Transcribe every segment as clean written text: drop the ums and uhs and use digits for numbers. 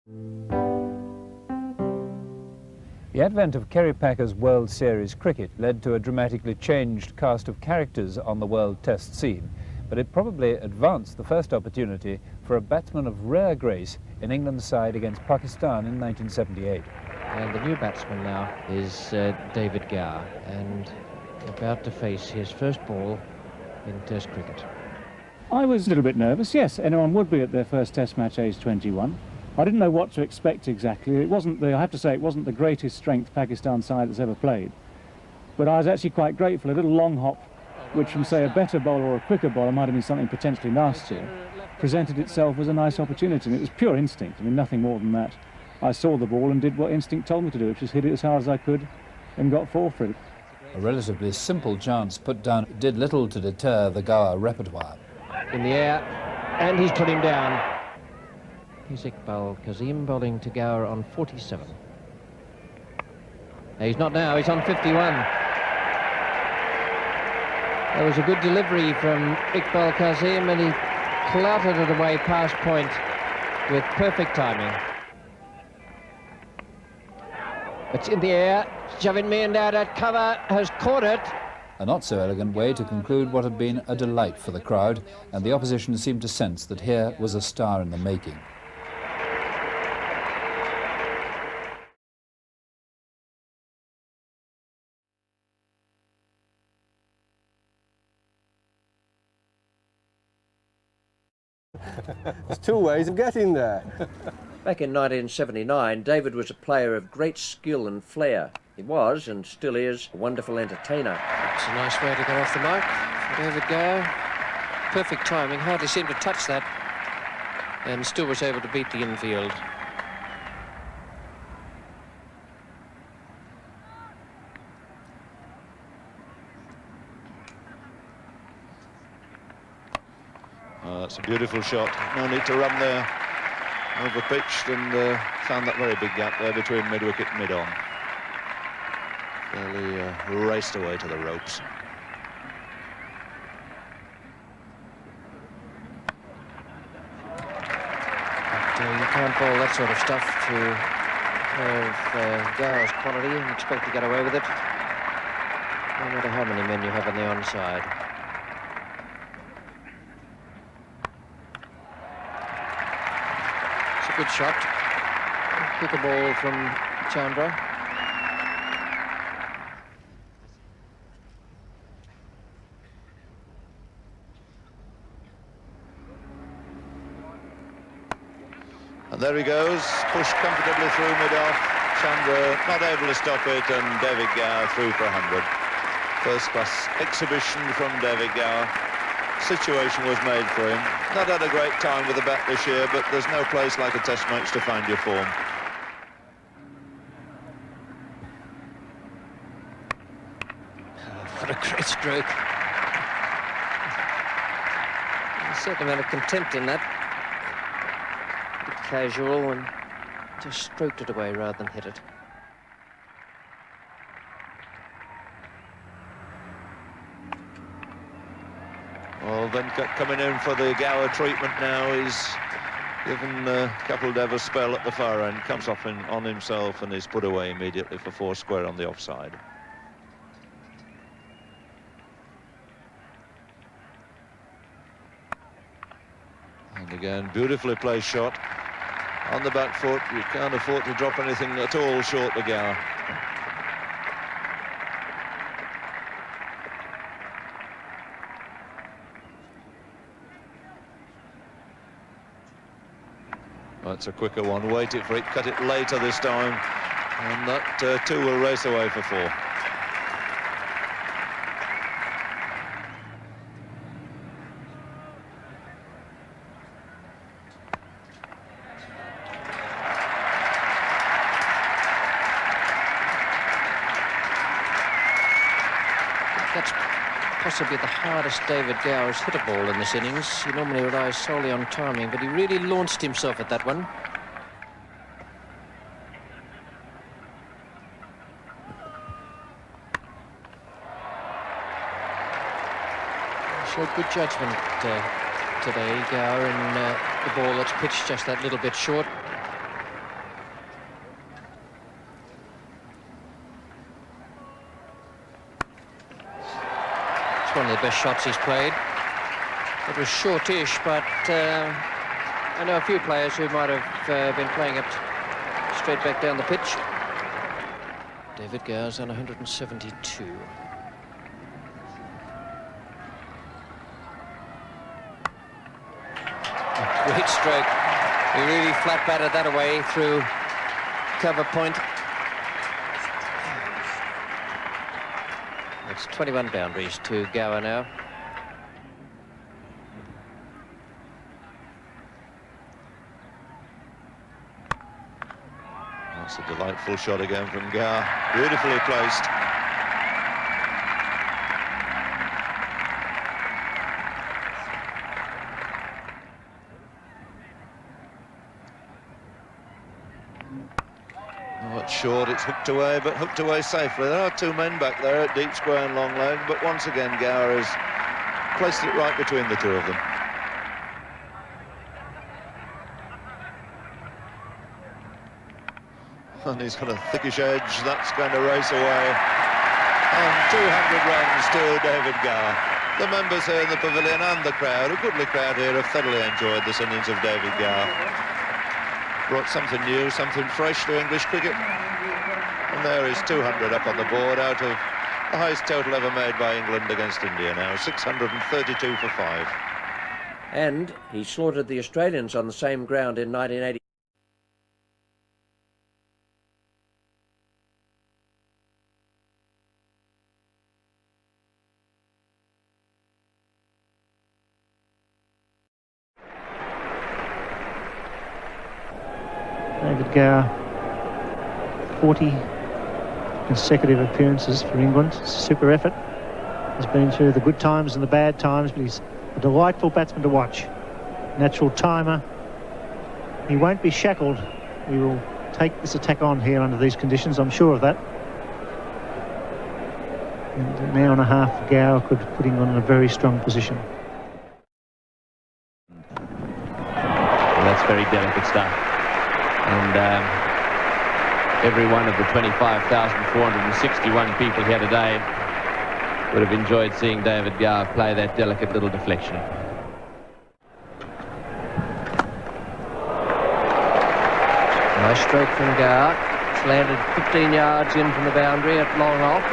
The advent of Kerry Packer's World Series cricket led to a dramatically changed cast of characters on the World Test scene, but it probably advanced the first opportunity for a batsman of rare grace in England's side against Pakistan in 1978. And the new batsman now is David Gower, and about to face his first ball in Test cricket. I was a little bit nervous, yes, anyone would be at their first Test match age 21. I didn't know what to expect exactly. It wasn't I have to say, it wasn't the greatest strength Pakistan side that's ever played. But I was actually quite grateful. A little long hop, which from, say, a better bowler or a quicker bowler might have been something potentially nastier, presented itself as a nice opportunity. And it was pure instinct, I mean, nothing more than that. I saw the ball and did what instinct told me to do, which is hit it as hard as I could and got 4 for it. A relatively simple chance put down did little to deter the Gower repertoire. In the air, and he's put him down. Here's Iqbal Kazim bowling to Gower on 47. No, he's not now, he's on 51. There was a good delivery from Iqbal Kazim, and he clouted it away past point with perfect timing. It's in the air. Javed Miandad at cover has caught it. A not-so-elegant way to conclude what had been a delight for the crowd, and the opposition seemed to sense that here was a star in the making. There's 2 ways of getting there. Back in 1979, David was a player of great skill and flair. He was, and still is, a wonderful entertainer. It's a nice way to go off the mark for David Gower. Perfect timing, hardly seemed to touch that, and still was able to beat the infield. Oh, that's a beautiful shot. No need to run there. Over-pitched and found that very big gap there between mid-wicket and mid-on. Fairly raced away to the ropes. But you can't bowl that sort of stuff to have Gower's quality and expect to get away with it, no matter how many men you have on the onside. It's a good shot. Quicker ball from Chandra. And there he goes, pushed comfortably through mid-off. Chandra not able to stop it, and David Gower through for 100. First-class exhibition from David Gower. Situation was made for him. Not had a great time with the bat this year, but there's no place like a Test match to find your form. What a great stroke. There's a certain amount of contempt in that. A bit casual, and just stroked it away rather than hit it. Well, then coming in for the Gower treatment now is given a couple of a spell at the far end, comes off on himself and is put away immediately for 4 square on the offside. And again, beautifully placed shot on the back foot. You can't afford to drop anything at all short to Gower. That's a quicker one. Waited for it, cut it later this time, and that 2 will race away for 4. That's possibly the hardest David Gower has hit a ball in this innings. He normally relies solely on timing, but he really launched himself at that one. Showed good judgment today, Gower, in the ball that's pitched just that little bit short. It's one of the best shots he's played. It was shortish, but I know a few players who might have been playing it straight back down the pitch. David Gower's on 172. Great stroke. He really flat batted that away through cover point. It's 21 boundaries to Gower now. That's a delightful shot again from Gower. Beautifully placed. Oh, it's short, it's hooked away, but hooked away safely. There are two men back there at deep square and long leg, but once again Gower has placed it right between the two of them. And he's got a thickish edge, that's going to race away. And 200 runs to David Gower. The members here in the pavilion and the crowd, a goodly crowd here, have thoroughly enjoyed this innings of David Gower. Brought something new, something fresh to English cricket. And there is 200 up on the board out of the highest total ever made by England against India now, 632 for 5. And he slaughtered the Australians on the same ground in 1980. David Gower, 40 consecutive appearances for England. Super effort. He's been through the good times and the bad times, but he's a delightful batsman to watch. Natural timer. He won't be shackled. He will take this attack on here under these conditions, I'm sure of that. And an hour and a half, Gower could put him on in a very strong position. Well, that's very delicate stuff. And every one of the 25,461 people here today would have enjoyed seeing David Gower play that delicate little deflection. Nice stroke from Gower. It's landed 15 yards in from the boundary at long off.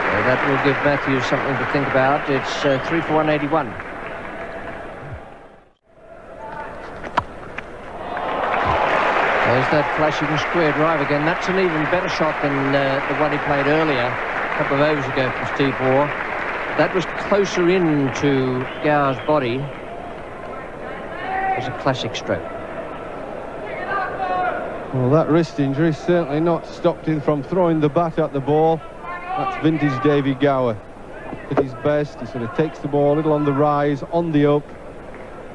So that will give Matthews something to think about. It's 3 for 181. There's that flashing square drive again. That's an even better shot than the one he played earlier, a couple of overs ago from Steve Waugh. That was closer in to Gower's body. It was a classic stroke. Well, that wrist injury certainly not stopped him from throwing the bat at the ball. That's vintage Davy Gower. At his best, he sort of takes the ball a little on the rise, on the up.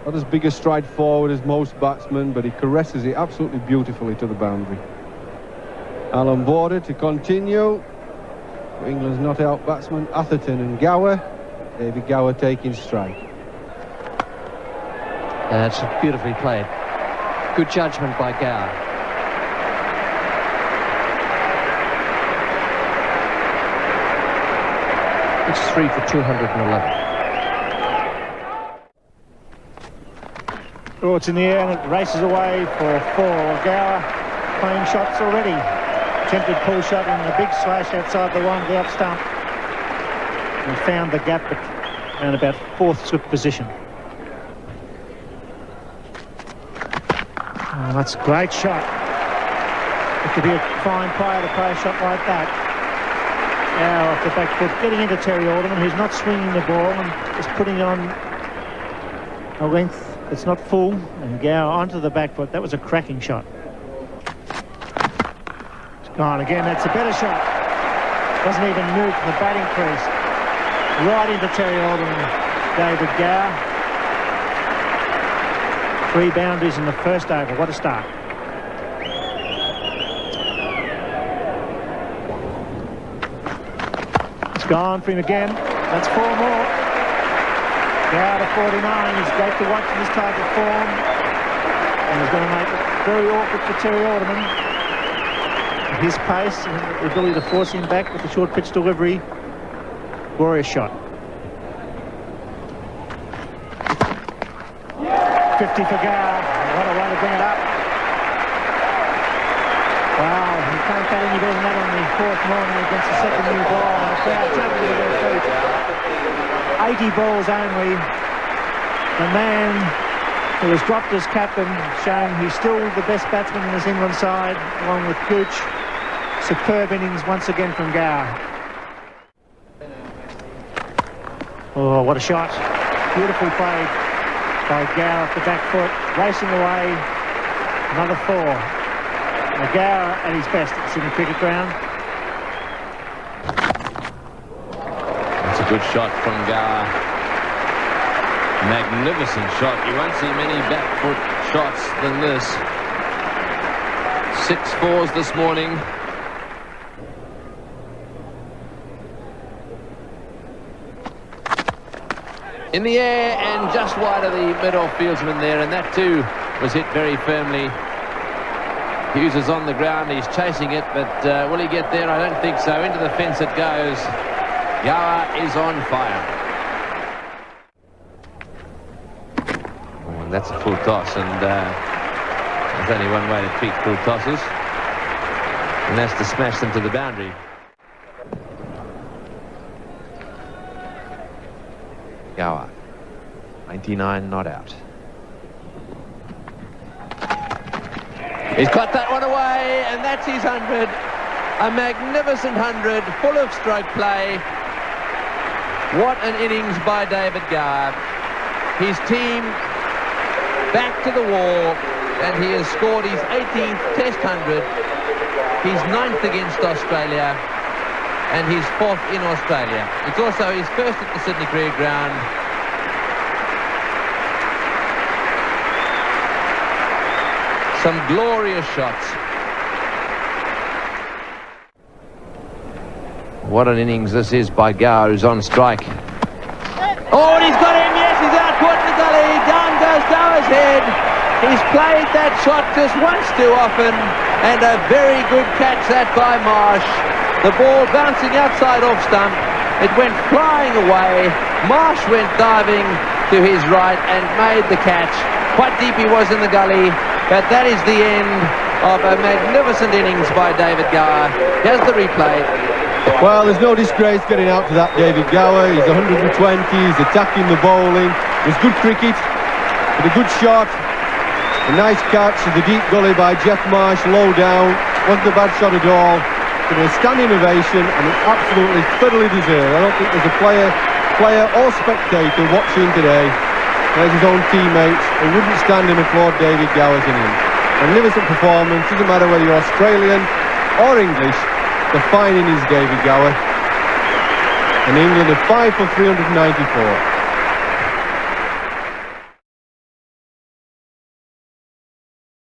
Not as big a stride forward as most batsmen, but he caresses it absolutely beautifully to the boundary. Alan Border to continue. For England's not-out batsmen, Atherton and Gower. David Gower taking strike. That's beautifully played. Good judgment by Gower. It's 3 for 211. Oh, it's in the air and it races away for 4. Gower playing shots already. Attempted pull shot and a big slash outside the one, the off stump. And found the gap at around about 4th slip position. Oh, that's a great shot. It could be a fine player to play a shot like that. Now off the back foot, getting into Terry Alderman, who's not swinging the ball and is putting on a length. It's not full, and Gower onto the back foot. That was a cracking shot. It's gone again. That's a better shot. Doesn't even move from the batting crease. Right into Terry Alderman, David Gower. 3 boundaries in the first over. What a start. It's gone for him again. That's 4 more. Gower to 49, he's great to watch in this type of form. And he's going to make it very awkward for Terry Alderman. His pace and the ability to force him back with the short pitch delivery. Glorious shot. 50 for Gower. What a way to bring it up. Wow, you can't get any better than that on the fourth morning against the second new ball. And the crowd jumping to their feet. 80 balls only. The man who has dropped as captain, showing he's still the best batsman in this England side, along with Gooch. Superb innings once again from Gower. Oh, what a shot. Beautiful play by Gower off the back foot, racing away. Another 4. Gower at his best at Sydney Cricket Ground. That's a good shot from Gower. Magnificent shot. You won't see many back foot shots than this. 6 4s this morning. In the air and just wide of the mid-off fieldsman there, and that too was hit very firmly. Hughes is on the ground, he's chasing it, but will he get there? I don't think so. Into the fence it goes. Gower is on fire. And that's a full toss, and there's only one way to treat full tosses, and that's to smash them to the boundary. Gower, 99 not out. He's got that one away, and that's his 100. A magnificent 100, full of stroke play. What an innings by David Gower. His team back to the wall, and he has scored his 18th Test 100, his 9th against Australia, and his 4th in Australia. It's also his first at the Sydney Cricket Ground. Some glorious shots. What an innings this is by Gower, who's on strike. Oh, and he's got him, yes, he's out caught in the gully. Down goes Gower's head. He's played that shot just once too often, and a very good catch that by Marsh. The ball bouncing outside off stump. It went flying away. Marsh went diving to his right and made the catch. Quite deep he was in the gully, but that is the end of a magnificent innings by David Gower. Here's the replay. Well, there's no disgrace getting out to that David Gower. He's 120, he's attacking the bowling. It was good cricket, with a good shot. A nice catch to the deep gully by Jeff Marsh, low down. Wasn't a bad shot at all. It was a standing ovation, and it's absolutely thoroughly deserved. I don't think there's a player or spectator watching today, there's his own teammates, who wouldn't stand and applaud David Gower's innings. Magnificent performance, doesn't matter whether you're Australian or English, the fine innings David Gower. And England are 5 for 394.